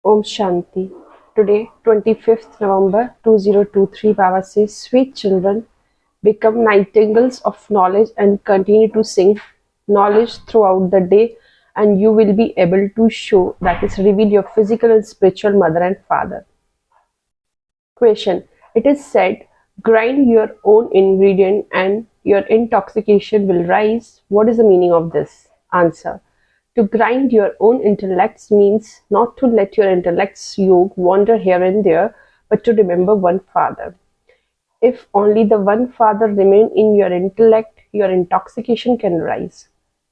Om Shanti. Today, 25th November 2023, Baba says, Sweet children, become nightingales of knowledge and continue to sing knowledge throughout the day, and you will be able to show, that is, reveal your physical and spiritual mother and father. Question. It is said, grind your own ingredient and your intoxication will rise. What is the meaning of this? Answer. To grind your own intellects means not to let your intellect's yoke wander here and there, but to remember one father. If only the one father remain in your intellect, your intoxication can rise.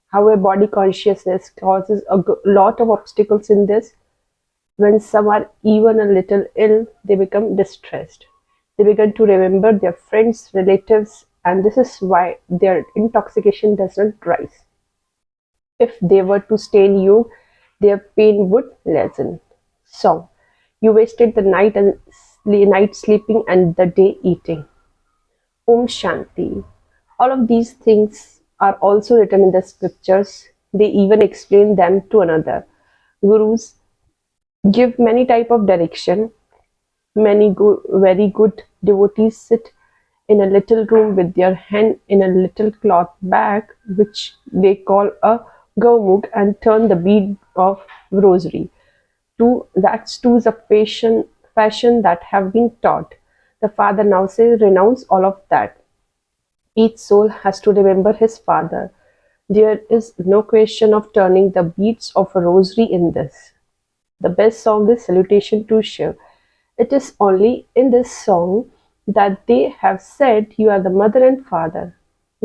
However, body consciousness causes a lot of obstacles in this. When some are even a little ill, they become distressed. They begin to remember their friends, relatives, and this is why their intoxication does not rise. If they were to stay in you, their pain would lessen. So, you wasted the night sleeping and the day eating. Om Shanti. All of these things are also written in the scriptures. They even explain them to another. Gurus give many type of direction. Many very good devotees sit in a little room with their hand in a little cloth bag, which they call a Gaumukh, and turn the bead of rosary. That's too is a fashion that have been taught. The father now says, renounce all of that. Each soul has to remember his father. There is no question of turning the beads of a rosary in this. The best song is Salutation to Shiv. It is only in this song that they have said you are the mother and father.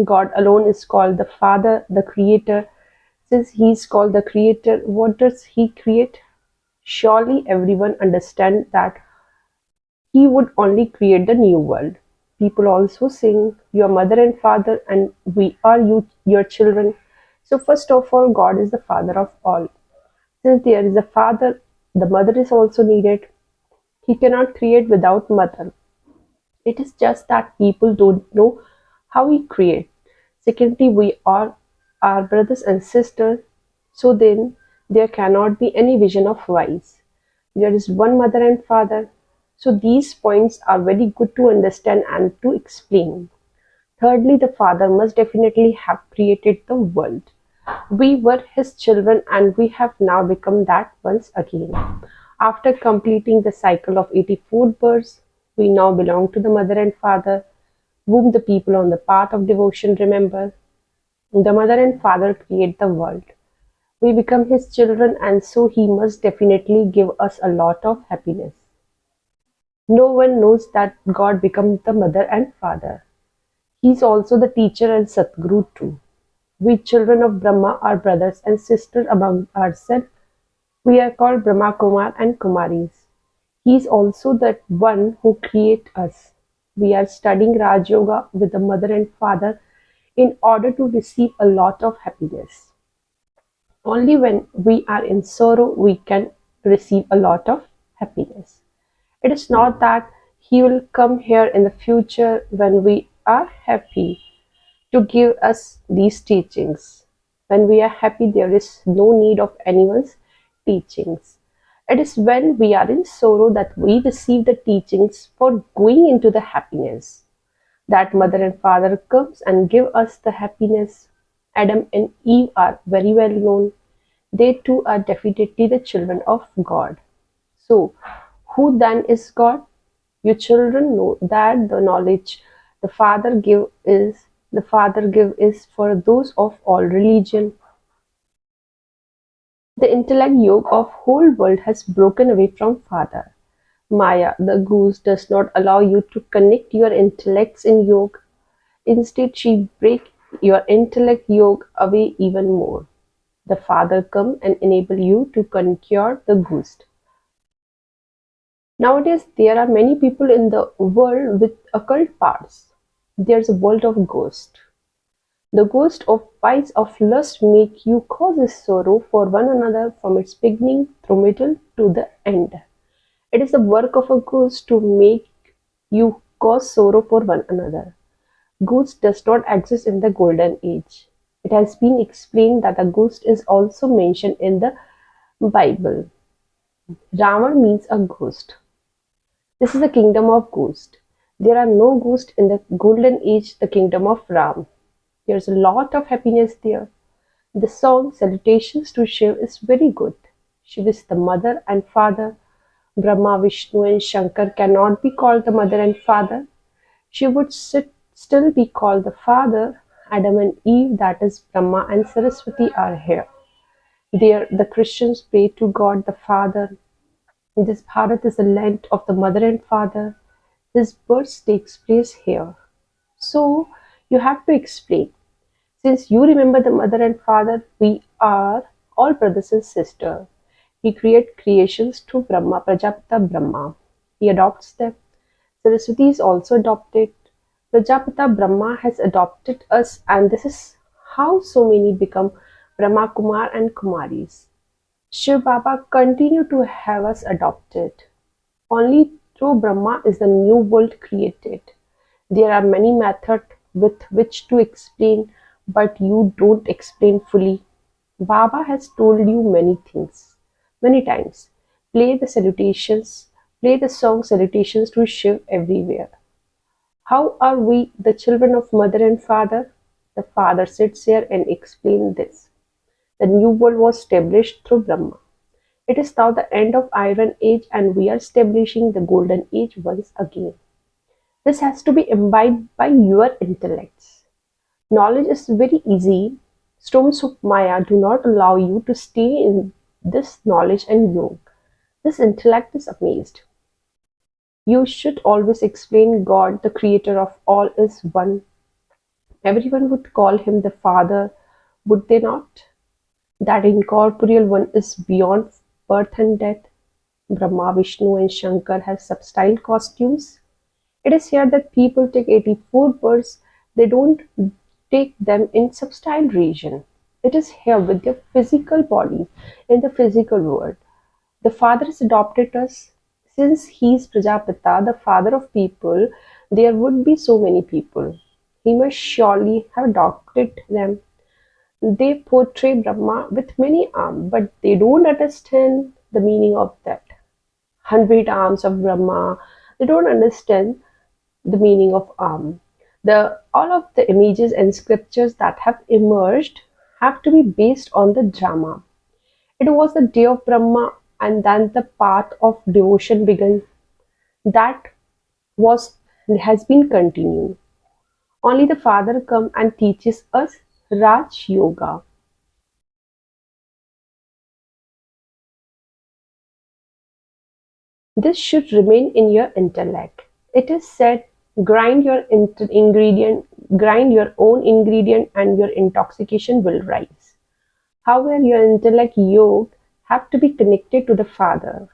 God alone is called the Father, the Creator. Since he is called the Creator, what does he create? Surely everyone understands that he would only create the new world. People also sing, your mother and father, and we are your children. So first of all, God is the father of all. Since there is a father, the mother is also needed. He cannot create without mother. It is just that people don't know how he creates. Secondly, we are our brothers and sisters, so then there cannot be any vision of wise. There is one mother and father, so these points are very good to understand and to explain. Thirdly, the father must definitely have created the world. We were his children and we have now become that once again. After completing the cycle of 84 births, we now belong to the mother and father, whom the people on the path of devotion remember. The mother and father create the world. We become his children, and so he must definitely give us a lot of happiness. No one knows that God becomes the mother and father. He is also the teacher and Satguru too. We children of Brahma are brothers and sisters among ourselves. We are called Brahmakumar and Kumaris. He is also the one who creates us. We are studying Raj Yoga with the mother and father in order to receive a lot of happiness. Only when we are in sorrow we can receive a lot of happiness. It is not that he will come here in the future when we are happy to give us these teachings. When we are happy, there is no need of anyone's teachings. It is when we are in sorrow that we receive the teachings for going into the happiness. That mother and father comes and give us the happiness. Adam and Eve are very well known. They too are definitely the children of God. So, who then is God? You children know that the knowledge the Father give is for those of all religion. The intellect yoke of whole world has broken away from Father. Maya, the goose, does not allow you to connect your intellects in yoke. Instead, she break your intellect yoke away even more. The Father come and enable you to conquer the ghost. Nowadays, there are many people in the world with occult powers. There's a world of ghosts. The ghost of vice of lust make you causes sorrow for one another from its beginning through middle to the end. It is the work of a ghost to make you cause sorrow for one another. Ghost does not exist in the golden age. It has been explained that a ghost is also mentioned in the Bible. Ravan means a ghost. This is the kingdom of ghosts. There are no ghosts in the golden age, the kingdom of Ram. There's a lot of happiness there. The song Salutations to Shiv is very good. Shiv is the mother and father. Brahma, Vishnu, and Shankar cannot be called the mother and father. She would still be called the father. Adam and Eve, that is Brahma and Saraswati, are here. There, the Christians pray to God the Father. This Bharat is the land of the mother and father. His birth takes place here. So, you have to explain. Since you remember the mother and father, we are all brothers and sisters. He creates creations through Brahma, Prajapita Brahma. He adopts them. Saraswati is also adopted. Prajapita Brahma has adopted us, and this is how so many become Brahmakumar and Kumaris. Shiv Baba continue to have us adopted. Only through Brahma is the new world created. There are many methods with which to explain, but you don't explain fully. Baba has told you many things, many times. Play the salutations, play the song Salutations to Shiv everywhere. How are we the children of mother and father? The father sits here and explains this. The new world was established through Brahma. It is now the end of Iron Age and we are establishing the Golden Age once again. This has to be imbibed by your intellects. Knowledge is very easy. Storms of Maya do not allow you to stay in this knowledge and yoga. This intellect is amazed. You should always explain God, the creator of all, is one. Everyone would call him the Father, would they not? That incorporeal one is beyond birth and death. Brahma, Vishnu, and Shankar have subtle costumes. It is here that people take 84 births. They don't take them in subtle region. It is here with their physical bodies in the physical world. The Father has adopted us. Since he is Prajapita, the father of people, there would be so many people. He must surely have adopted them. They portray Brahma with many arms, but they don't understand the meaning of that. 100 arms of Brahma. They don't understand the meaning of arm. All of the images and scriptures that have emerged have to be based on the drama. It was the day of Brahma, and then the path of devotion began. That was has been continued. Only the Father comes and teaches us Raj Yoga. This should remain in your intellect. It is said, grind your grind your own ingredient, and your intoxication will rise. However, your intellect yoke have to be connected to the Father.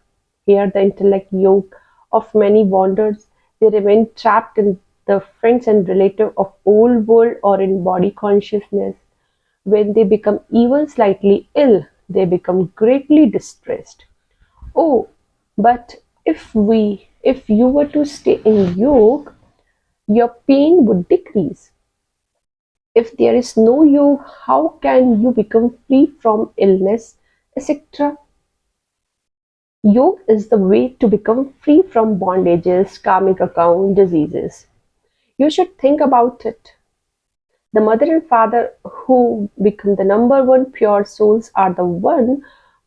Here, the intellect yoke of many wanders. They remain trapped in the friends and relative of old world or in body consciousness. When they become even slightly ill, they become greatly distressed. Oh, but if you were to stay in yoga, your pain would decrease. If there is no yoga, how can you become free from illness, etc.? Yoga is the way to become free from bondages, karmic account, diseases. You should think about it. The mother and father who become the number one pure souls are the one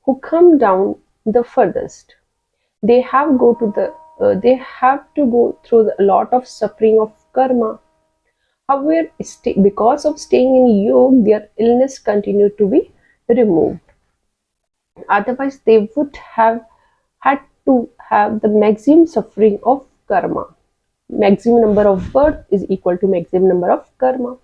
who come down the furthest. They have to go through a lot of suffering of karma. However, because of staying in yoga, their illness continued to be removed. Otherwise, they would have had to have the maximum suffering of karma. Maximum number of birth is equal to maximum number of karma.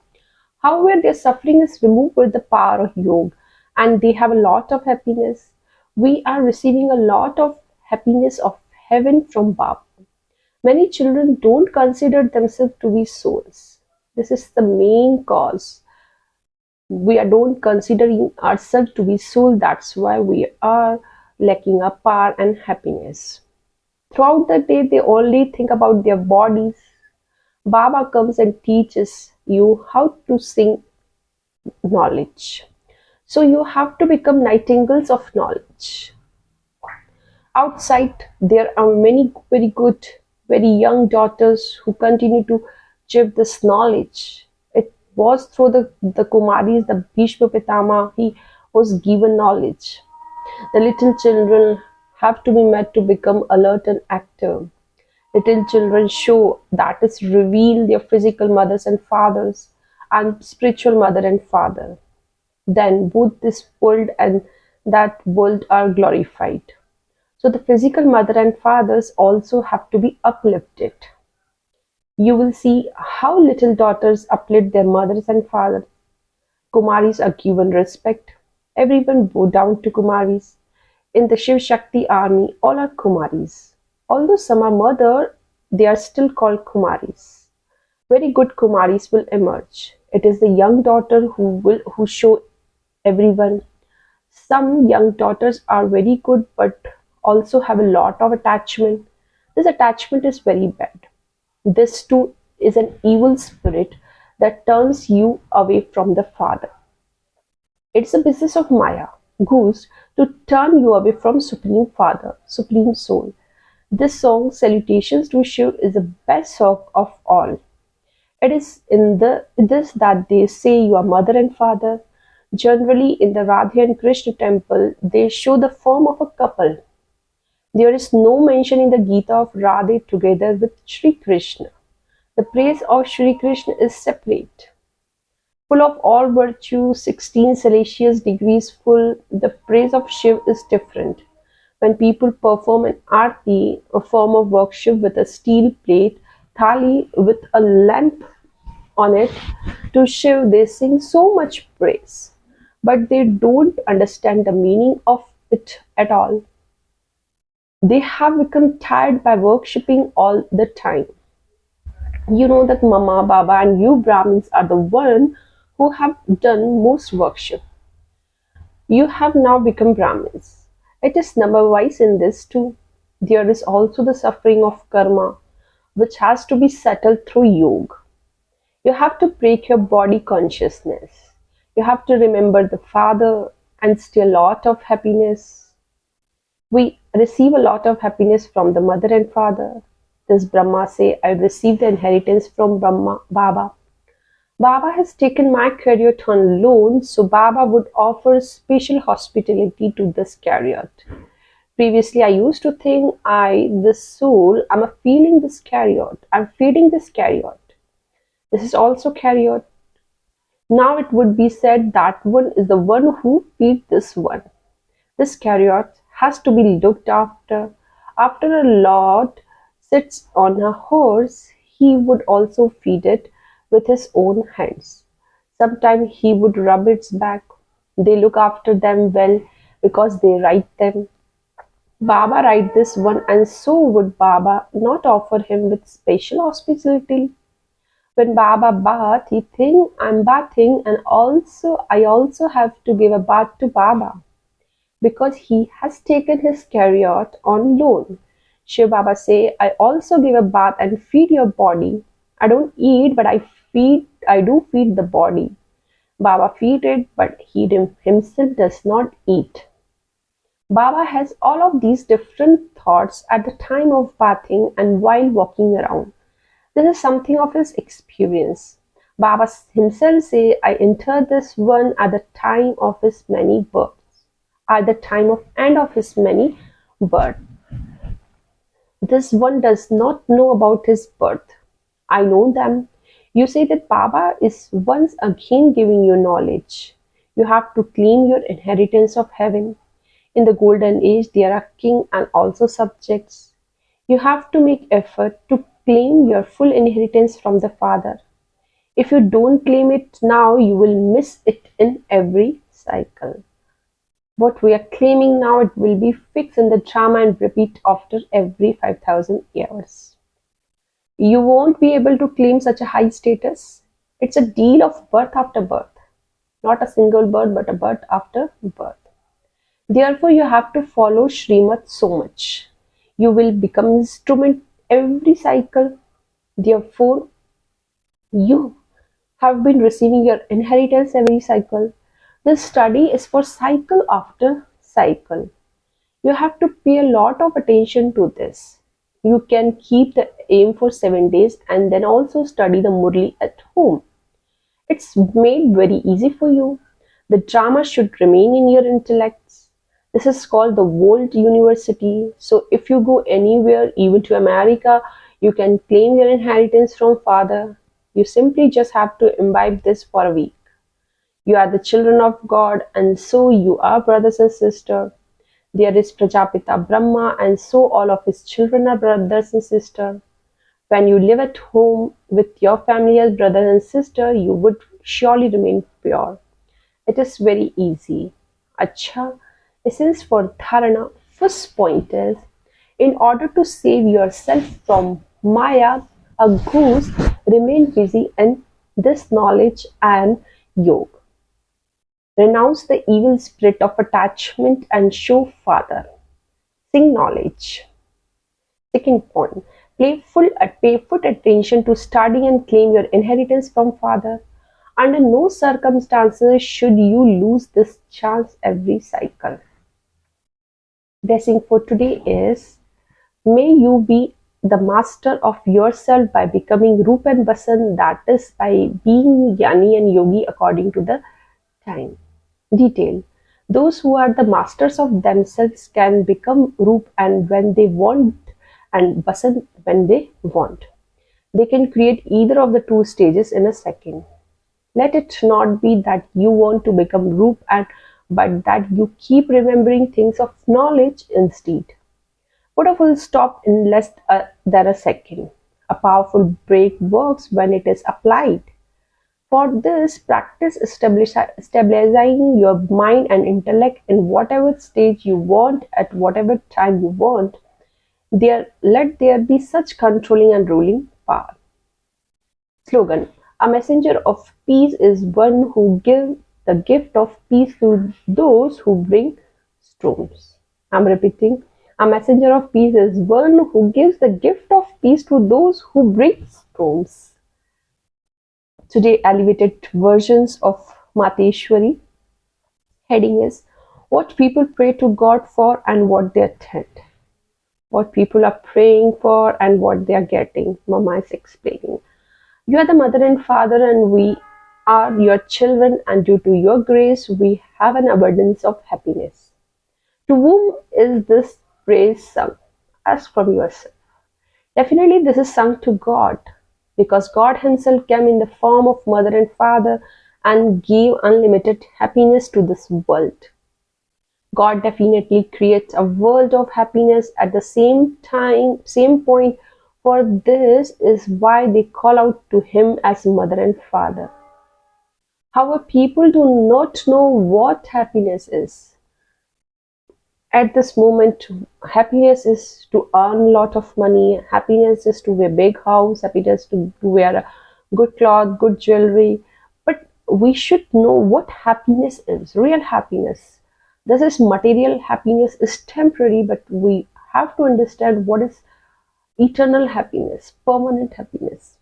However, their suffering is removed with the power of yoga, and they have a lot of happiness. We are receiving a lot of happiness of heaven from Baba. Many children don't consider themselves to be souls. This is the main cause. We are don't considering ourselves to be soul. That's why we are lacking our power and happiness. Throughout the day, they only think about their bodies. Baba comes and teaches you how to sing knowledge. So you have to become nightingales of knowledge. Outside, there are many very good, very young daughters who continue to give this knowledge. It was through the Kumaris, the Bhishma Pitama, he was given knowledge. The little children have to be made to become alert and active. Little children show that is reveal their physical mothers and fathers and spiritual mother and father. Then both this world and that world are glorified. So the physical mother and fathers also have to be uplifted. You will see how little daughters uplift their mothers and fathers. Kumaris are given respect. Everyone bow down to Kumaris. In the Shiv Shakti army, all are Kumaris. Although some are mother, they are still called Kumaris. Very good Kumaris will emerge. It is the young daughter who show everyone. Some young daughters are very good but also have a lot of attachment. This attachment is very bad. This too is an evil spirit that turns you away from the father. It's a business of Maya, goose, to turn you away from Supreme Father, Supreme Soul. This song, Salutations to Shiv, is the best song of all. It is in this that they say you are mother and father. Generally, in the Radha and Krishna temple, they show the form of a couple. There is no mention in the Gita of Radha together with Sri Krishna. The praise of Sri Krishna is separate. Full of all virtue, 16 Celsius degrees full, the praise of Shiv is different. When people perform an arti, a form of worship with a steel plate, thali with a lamp on it, to Shiv, they sing so much praise, but they don't understand the meaning of it at all. They have become tired by worshipping all the time. You know that Mama, Baba, and you Brahmins are the one who have done most worship. You have now become Brahmins. It is number wise in this too. There is also the suffering of karma, which has to be settled through yoga. You have to break your body consciousness. You have to remember the father and still a lot of happiness. We receive a lot of happiness from the mother and father. Does Brahma say, I received the inheritance from Brahma, Baba? Baba has taken my chariot on loan, so Baba would offer special hospitality to this chariot. Previously, I used to think this soul, I'm feeling this chariot, I'm feeding this chariot. This is also chariot. Now it would be said that one is the one who feeds this one. This chariot has to be looked after. After a lord sits on a horse, he would also feed it with his own hands. Sometimes he would rub its back. They look after them well because they ride them. Baba ride this one, and so would Baba not offer him with special hospitality. When Baba bath, he think I'm bathing, and I also have to give a bath to Baba because he has taken his chariot on loan. Shiv Baba say, I also give a bath and feed your body. I don't eat, but I do feed the body. Baba feed it, but he himself does not eat. Baba has all of these different thoughts at the time of bathing and while walking around. This is something of his experience. Baba himself say, I entered this one at the time of his many births, at the time of end of his many birth. This one does not know about his birth. I know them. You say that Baba is once again giving you knowledge. You have to claim your inheritance of heaven. In the golden age, there are king and also subjects. You have to make effort to claim your full inheritance from the Father. If you don't claim it now, you will miss it in every cycle. What we are claiming now, it will be fixed in the drama and repeat after every 5,000 years. You won't be able to claim such a high status. It's a deal of birth after birth. Not a single birth, but a birth after birth. Therefore, you have to follow Srimad so much. You will become instrument every cycle. Therefore, you have been receiving your inheritance every cycle. This study is for cycle after cycle. You have to pay a lot of attention to this. You can keep the aim for 7 days and then also study the Murli at home. It's made very easy for you. The drama should remain in your intellects. This is called the World University. So if you go anywhere, even to America, you can claim your inheritance from father. You simply just have to imbibe this for a week. You are the children of God, and so you are brothers and sisters. There is Prajapita Brahma, and so all of his children are brothers and sisters. When you live at home with your family as brother and sister, you would surely remain pure. It is very easy. Acha, essence for dharana. First point is, in order to save yourself from Maya, a goose, remain busy in this knowledge and yoga. Renounce the evil spirit of attachment and show Father. Sing knowledge. Second point, pay full attention to study and claim your inheritance from Father. Under no circumstances should you lose this chance every cycle. Blessing for today is, may you be the master of yourself by becoming Rup and Basan, that is, by being Jnani and Yogi according to the time. Detail. Those who are the masters of themselves can become Rup and when they want, and Basan when they want. They can create either of the two stages in a second. Let it not be that you want to become Rup and but that you keep remembering things of knowledge instead. Put a full stop in less than a second. A powerful break works when it is applied. For this, practice stabilizing your mind and intellect in whatever stage you want at whatever time you want. Let there be such controlling and ruling power. Slogan: a messenger of peace is one who gives the gift of peace to those who bring storms. I'm repeating. A messenger of peace is one who gives the gift of peace to those who bring storms. Today, elevated versions of Mateshwari. Heading is, what people pray to God for and what they attend. What people are praying for and what they are getting. Mama is explaining. You are the mother and father, and we are your children, and due to your grace, we have an abundance of happiness. To whom is this praise sung? Ask from yourself. Definitely, this is sung to God, because God Himself came in the form of mother and father and gave unlimited happiness to this world. God definitely creates a world of happiness at the same time, same point. For this is why they call out to Him as mother and father. However, people do not know what happiness is. At this moment, happiness is to earn a lot of money, happiness is to wear a big house, happiness to wear a good cloth, good jewelry. But we should know what happiness is, real happiness. This is material happiness is temporary, but we have to understand what is eternal happiness, permanent happiness.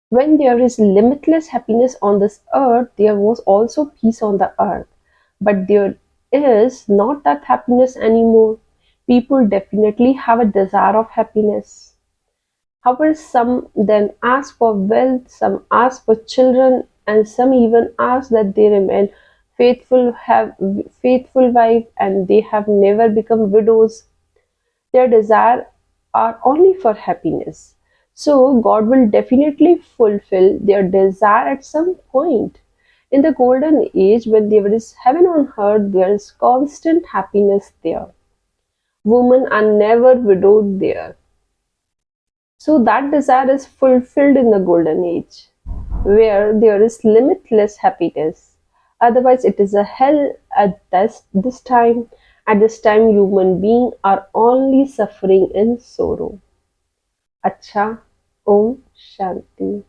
When there is limitless happiness on this earth, there was also peace on the earth. But there is not that happiness anymore. People definitely have a desire of happiness. However, some then ask for wealth, some ask for children, and some even ask that they remain faithful, have faithful wife, and they have never become widows. Their desire are only for happiness. So God will definitely fulfill their desire at some point. In the golden age, when there is heaven on earth, there is constant happiness there. Women are never widowed there. So that desire is fulfilled in the golden age, where there is limitless happiness. Otherwise, it is a hell at this time. At this time, human beings are only suffering in sorrow. Acha, Om Shanti.